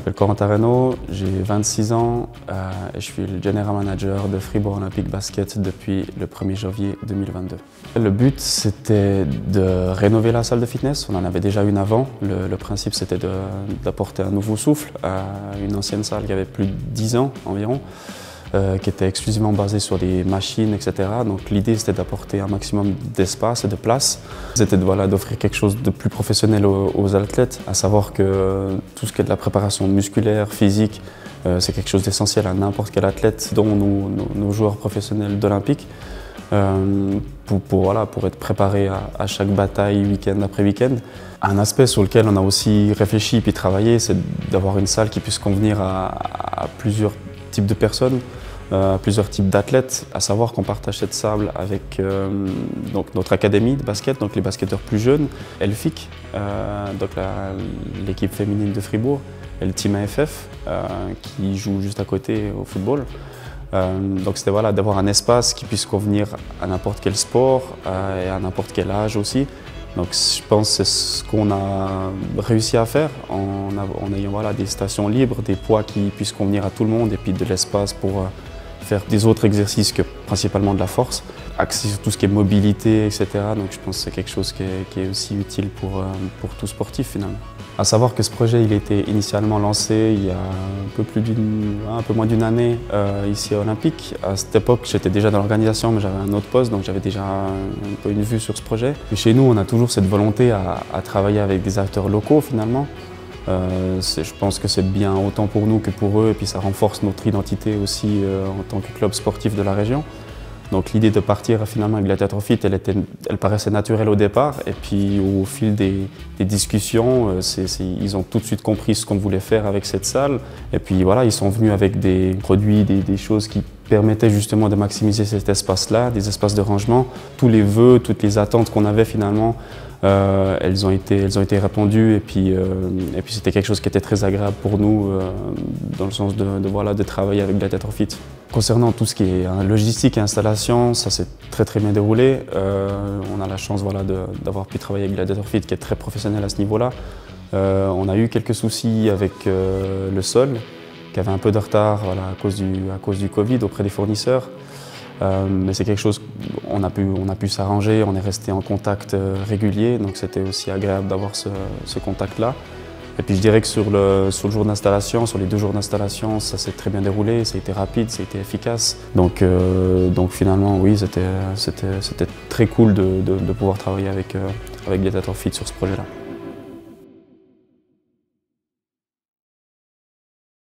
m'appelle Corentin Reynaud, j'ai 26 ans et je suis le General Manager de Fribourg Olympique Basket depuis le 1er janvier 2022. Le but, c'était de rénover la salle de fitness. On en avait déjà une avant. Le principe, c'était d'apporter un nouveau souffle à une ancienne salle qui avait plus de 10 ans environ, qui était exclusivement basée sur des machines, etc. Donc l'idée, c'était d'apporter un maximum d'espace et de place. C'était d'offrir quelque chose de plus professionnel aux athlètes, à savoir que tout ce qui est de la préparation musculaire, physique, c'est quelque chose d'essentiel à n'importe quel athlète, dont nos joueurs professionnels d'Olympique, pour être préparés à chaque bataille, week-end après week-end. Un aspect sur lequel on a aussi réfléchi et travaillé, c'est d'avoir une salle qui puisse convenir à plusieurs types de personnes, plusieurs types d'athlètes, à savoir qu'on partage cette salle avec donc notre académie de basket, donc les basketteurs plus jeunes, Elfic, donc l'équipe féminine de Fribourg, et le team AFF qui joue juste à côté au football. Donc c'était d'avoir un espace qui puisse convenir à n'importe quel sport et à n'importe quel âge aussi. Donc je pense que c'est ce qu'on a réussi à faire en ayant des stations libres, des poids qui puissent convenir à tout le monde et puis de l'espace pour faire des autres exercices que principalement de la force, axé sur tout ce qui est mobilité, etc. Donc je pense que c'est quelque chose qui est aussi utile pour tout sportif finalement. À savoir que ce projet il a été initialement lancé il y a un peu moins d'une année ici à Olympique. À cette époque, j'étais déjà dans l'organisation, mais j'avais un autre poste, donc j'avais déjà un peu une vue sur ce projet. Et chez nous, on a toujours cette volonté à travailler avec des acteurs locaux finalement. Je pense que c'est bien autant pour nous que pour eux, et puis ça renforce notre identité aussi en tant que club sportif de la région. Donc l'idée de partir finalement avec Gladiator Fit, elle paraissait naturelle au départ, et puis au fil des discussions, ils ont tout de suite compris ce qu'on voulait faire avec cette salle. Et puis voilà, ils sont venus avec des produits, des choses qui permettaient justement de maximiser cet espace-là, des espaces de rangement. Tous les vœux, toutes les attentes qu'on avait finalement, elles ont été répondues, et puis c'était quelque chose qui était très agréable pour nous dans le sens de travailler avec Gladiator Fit. Concernant tout ce qui est logistique et installation, ça s'est très bien déroulé. On a la chance d'avoir pu travailler avec Gladiator Fit qui est très professionnel à ce niveau-là. On a eu quelques soucis avec le sol, qui avait un peu de retard à cause du Covid auprès des fournisseurs. Mais c'est quelque chose, on a pu s'arranger, on est resté en contact régulier, donc c'était aussi agréable d'avoir ce contact-là. Et puis je dirais que sur le jour d'installation, sur les 2 jours d'installation, ça s'est très bien déroulé, ça a été rapide, ça a été efficace. Donc finalement, oui, c'était très cool de pouvoir travailler avec Gladiator Fit sur ce projet-là.